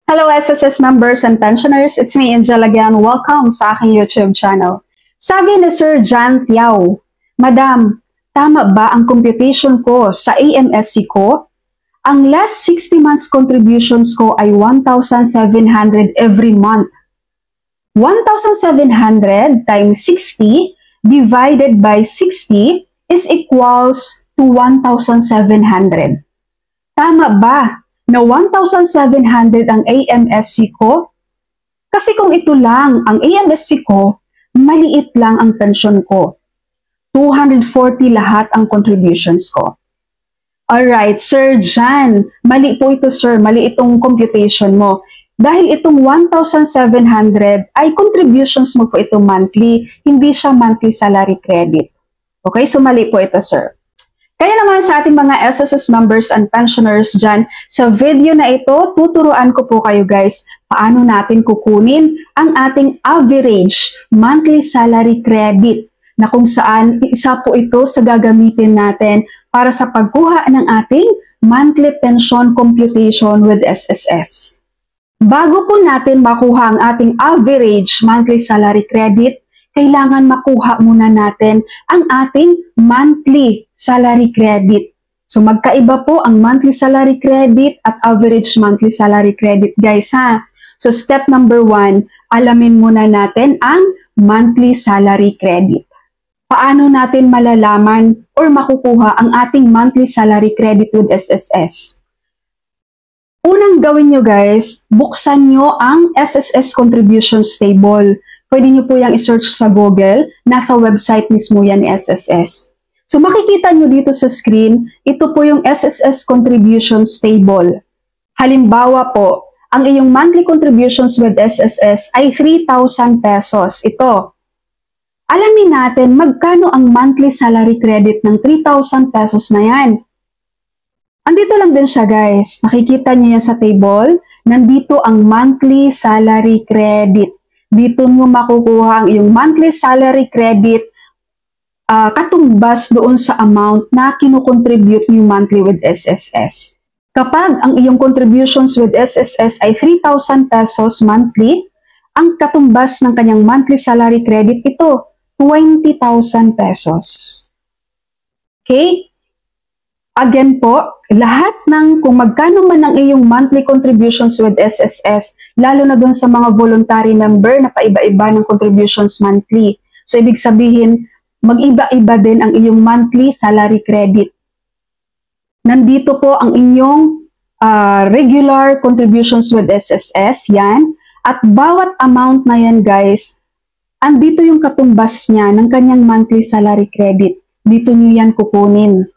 Hello SSS members and pensioners, it's me Angel again. Welcome sa aking YouTube channel. Sabi ni Sir John Tiao, Madam, tama ba ang computation ko sa AMSC ko? Ang last 60 months contributions ko ay 1,700 every month. 1,700 times 60 divided by 60 is equals to 1,700. Tama ba na 1,700 ang AMSC ko? Kasi kung ito lang ang AMSC ko, maliit lang ang pensyon ko. 240 lahat ang contributions ko. Alright, Sir John, mali po ito sir, mali itong computation mo. Dahil itong 1,700 ay contributions mo po ito monthly, hindi siya monthly salary credit. Okay, so mali po ito sir. Kaya naman sa ating mga SSS members and pensioners dyan, sa video na ito, tuturuan ko po kayo guys paano natin kukunin ang ating average monthly salary credit na kung saan isa po ito sa gagamitin natin para sa pagkuha ng ating monthly pension computation with SSS. Bago po natin makuha ang ating average monthly salary credit, kailangan makuha muna natin ang ating monthly salary credit. So magkaiba po ang monthly salary credit at average monthly salary credit guys ha. So step number 1, alamin muna natin ang monthly salary credit. Paano natin malalaman or makukuha ang ating monthly salary credit with SSS? Unang gawin nyo guys, buksan nyo ang SSS contributions table. Pwede nyo po yung i-search sa Google. Nasa website mismo yan ni SSS. So makikita nyo dito sa screen, ito po yung SSS contributions table. Halimbawa po, ang iyong monthly contributions with SSS ay 3,000 pesos. Ito. Alamin natin magkano ang monthly salary credit ng 3,000 pesos na yan. Andito lang din siya guys. Nakikita nyo yan sa table. Nandito ang monthly salary credit. Dito nyo makukuha ang iyong monthly salary credit katumbas doon sa amount na kinukontribute nyo monthly with SSS. Kapag ang iyong contributions with SSS ay 3,000 pesos monthly, ang katumbas ng kanyang monthly salary credit ito, 20,000 pesos. Okay? Again po, lahat ng kung magkano man ang iyong monthly contributions with SSS, lalo na dun sa mga voluntary member na paiba-iba ng contributions monthly. So, ibig sabihin, mag-iba-iba din ang iyong monthly salary credit. Nandito po ang inyong regular contributions with SSS, yan. At bawat amount na yan, guys, andito yung katumbas niya ng kanyang monthly salary credit. Dito nyo yan kukunin.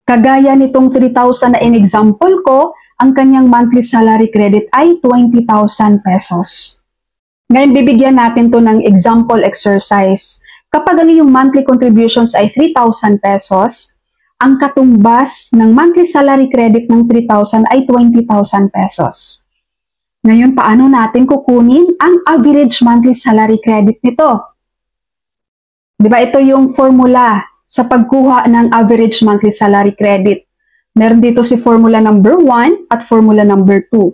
Kagaya nitong 3,000 na in-example ko, ang kanyang monthly salary credit ay 20,000 pesos. Ngayon, bibigyan natin to ng example exercise. Kapag ang iyong monthly contributions ay 3,000 pesos, ang katumbas ng monthly salary credit ng 3,000 ay 20,000 pesos. Ngayon, paano natin kukunin ang average monthly salary credit nito? Diba ito yung formula sa pagkuha ng average monthly salary credit. Meron dito si formula number 1 at formula number 2.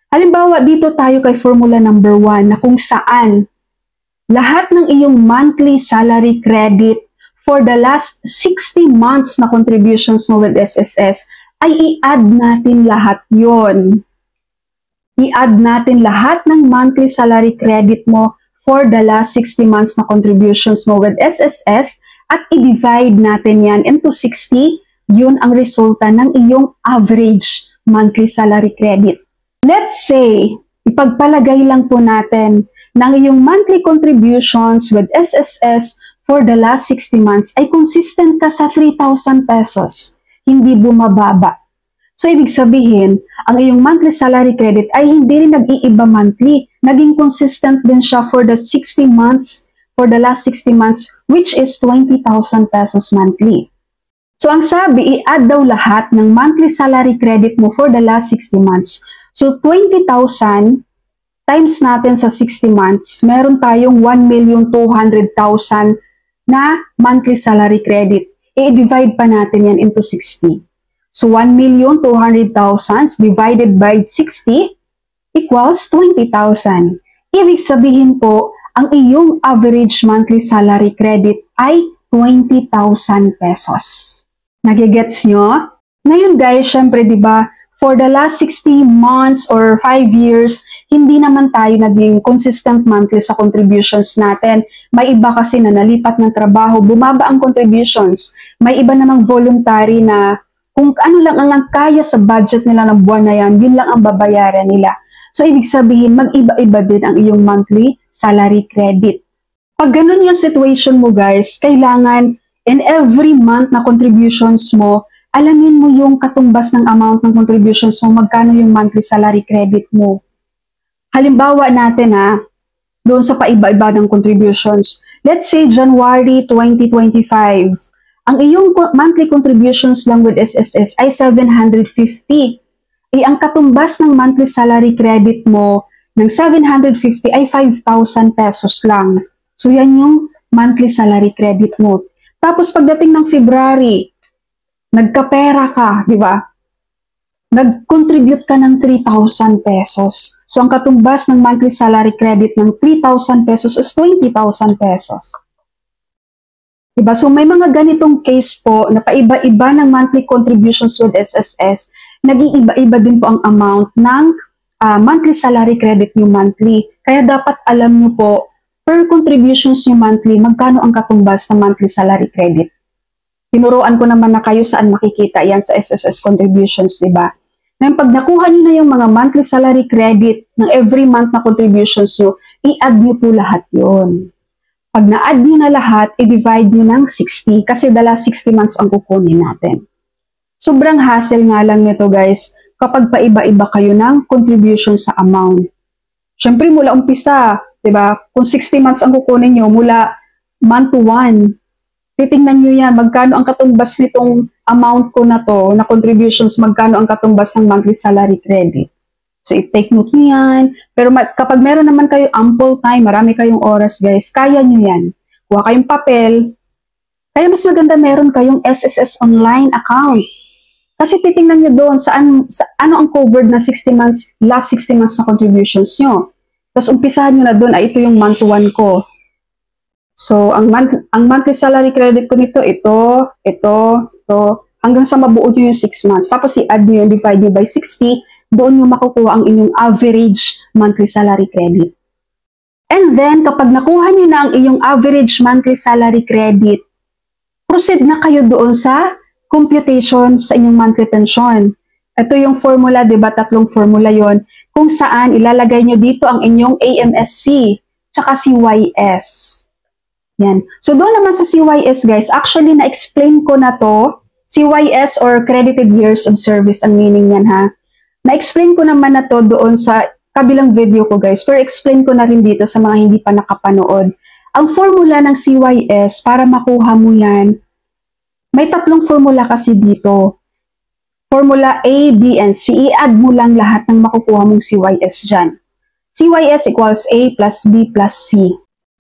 Halimbawa, dito tayo kay formula number 1 na kung saan lahat ng iyong monthly salary credit for the last 60 months na contributions mo with SSS ay i-add natin lahat yon. I-add natin lahat ng monthly salary credit mo for the last 60 months na contributions mo with SSS at i-divide natin yan into 60, yun ang resulta ng iyong average monthly salary credit. Let's say, ipagpalagay lang po natin ng iyong monthly contributions with SSS for the last 60 months ay consistent ka sa 3,000 pesos, hindi bumababa. So, ibig sabihin, ang iyong monthly salary credit ay hindi rin nag-iiba monthly. Naging consistent din siya for the 60 months for the last 60 months, which is 20,000 pesos monthly. So, ang sabi, i-add daw lahat ng monthly salary credit mo for the last 60 months. So, 20,000 times natin sa 60 months, meron tayong 1,200,000 na monthly salary credit. I-divide pa natin yan into 60. So, 1,200,000 divided by 60, equals 20,000. Ibig sabihin po, ang iyong average monthly salary credit ay 20,000 pesos. Nagigets nyo? Ngayon guys, syempre diba, for the last 60 months or 5 years, hindi naman tayo naging consistent monthly sa contributions natin. May iba kasi na nalipat ng trabaho, bumaba ang contributions. May iba namang voluntary na kung ano lang ang kaya sa budget nila ng buwan na yan, yun lang ang babayaran nila. So, ibig sabihin, mag-iba-iba din ang iyong monthly salary credit. Pag ganun yung situation mo guys, kailangan in every month na contributions mo, alamin mo yung katumbas ng amount ng contributions mo, magkano yung monthly salary credit mo. Halimbawa natin doon sa paiba-iba ng contributions. Let's say January 2025. Ang iyong monthly contributions lang with SSS ay 750. Ang katumbas ng monthly salary credit mo ng 750 ay 5,000 pesos lang. So yan yung monthly salary credit mo. Tapos pagdating ng February, nagkapera ka, di ba? Nag-contribute ka ng 3,000 pesos. So, ang katumbas ng monthly salary credit ng 3,000 pesos is 20,000 pesos. Diba? So, may mga ganitong case po na paiba-iba ng monthly contributions with SSS, nag-iiba-iba din po ang amount ng monthly salary credit nyo monthly. Kaya dapat alam nyo po, per contributions nyo monthly, magkano ang katumbas ng monthly salary credit. Tinuruan ko naman na kayo saan makikita yan sa SSS contributions, di ba? Ngayon, pag nakuha nyo na yung mga monthly salary credit ng every month na contributions nyo, i-add nyo po lahat yun. Pag na-add nyo na lahat, i-divide nyo ng 60 kasi dala 60 months ang kukunin natin. Sobrang hassle nga lang nito guys kapag paiba-iba kayo ng contribution sa amount. Siyempre mula umpisa, di ba? Kung 60 months ang kukunin nyo mula month to 1, titingnan nyo yan, magkano ang katumbas nitong amount ko na to, na contributions, magkano ang katumbas ng monthly salary credit. So, i-take note nyo yan. Pero kapag meron naman kayo ample time, marami kayong oras guys, kaya nyo yan. Kuha kayong papel. Kaya mas maganda meron kayong SSS online account. Kasi titingnan nyo doon ano ang covered na 60 months, last 60 months na contributions nyo. Tapos umpisahan nyo na doon, ito yung month to 1 ko. So, ang monthly salary credit ko nito, ito, hanggang sa mabuo nyo yung 6 months. Tapos, i-add nyo yung divide nyo by 60, doon nyo makukuha ang inyong average monthly salary credit. And then, kapag nakuha nyo na ang inyong average monthly salary credit, proceed na kayo doon sa computation sa inyong monthly pension. Ito yung formula, diba? 3 formula yon kung saan ilalagay nyo dito ang inyong AMSC, tsaka CYS. Yan. So, doon naman sa CYS, guys, actually, na-explain ko na to. CYS or Credited Years of Service ang meaning yan, ha? Na-explain ko naman na to doon sa kabilang video ko, guys. Pero explain ko na rin dito sa mga hindi pa nakapanood. Ang formula ng CYS, para makuha mo yan, may 3 formula kasi dito. Formula A, B, and C. I-add mo lang lahat ng makukuha mong CYS dyan. CYS equals A plus B plus C.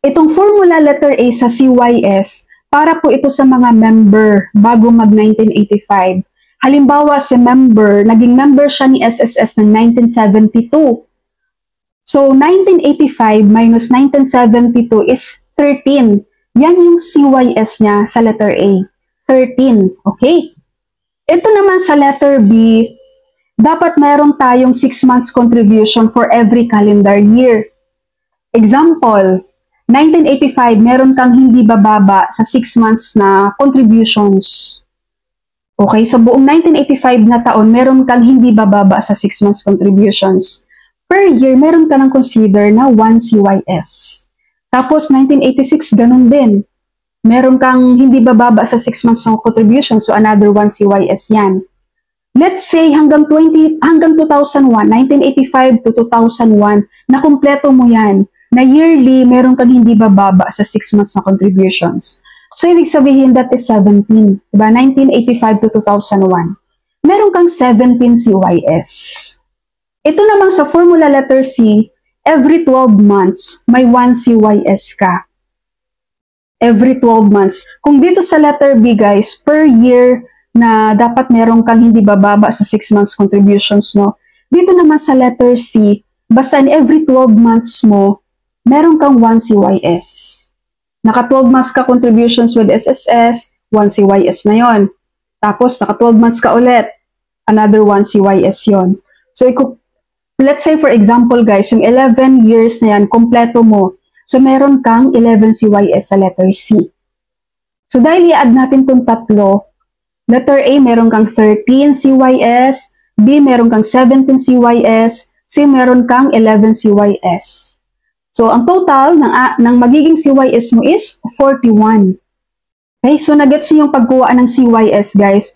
Itong formula letter A sa CYS, para po ito sa mga member bago mag-1985. Halimbawa, si member, naging member siya ni SSS ng 1972. So, 1985 minus 1972 is 13. Yan yung CYS niya sa letter A. 13. Okay? Ito naman sa letter B, dapat meron tayong 6 months contribution for every calendar year. Example, 1985, meron kang hindi bababa sa 6 months na contributions. Okay, sa buong 1985 na taon, meron kang hindi bababa sa 6 months contributions. Per year, meron ka ng consider na 1 CYS. Tapos, 1986, ganun din. Meron kang hindi bababa sa 6 months ng contributions, so another 1 CYS yan. Let's say, hanggang 2001, 1985 to 2001, na kumpleto mo yan. Na yearly, meron kang hindi bababa sa 6 months na contributions. So, ibig sabihin, that is 17. Diba? 1985 to 2001. Meron kang 17 CYS. Ito naman sa formula letter C, every 12 months, may 1 CYS ka. Every 12 months. Kung dito sa letter B, guys, per year na dapat meron kang hindi bababa sa 6 months contributions, no? Dito naman sa letter C, Basta in every 12 months mo, meron kang 1 CYS. Naka 12 months ka contributions with SSS, 1 CYS na yon. Tapos, naka 12 months ka ulit, another 1 CYS yon. So, let's say for example guys, yung 11 years na yan, kompleto mo. So, meron kang 11 CYS sa letter C. So, dahil i-add natin itong tatlo, letter A, meron kang 13 CYS, B, meron kang 17 CYS, C, meron kang 11 CYS. So, ang total ng magiging CYS mo is 41. Okay, so nagets niyo yung pagkuha ng CYS, guys.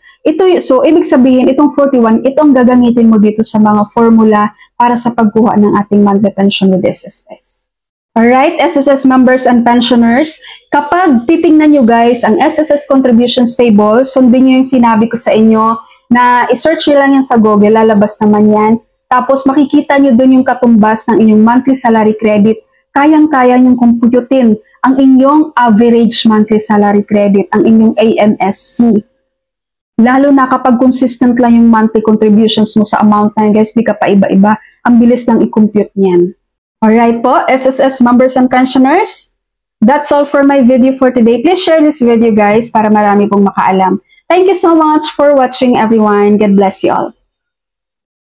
So, ibig sabihin, itong 41, itong gagamitin mo dito sa mga formula para sa pagkuha ng ating monthly pension with SSS. Alright, SSS members and pensioners, kapag titingnan nyo guys ang SSS contributions table, sundin nyo yung sinabi ko sa inyo na i-search nyo lang yan sa Google, lalabas naman yan. Tapos makikita nyo dun yung katumbas ng inyong monthly salary credit. Kayang-kaya nyong kumputin ang inyong average monthly salary credit, ang inyong AMSC. Lalo na kapag consistent lang yung monthly contributions mo sa amount na guys, di ka pa iba-iba. Ang bilis lang i-compute niyan. Alright po, SSS members and pensioners, that's all for my video for today. Please share this video guys para marami pong makaalam. Thank you so much for watching everyone. God bless you all.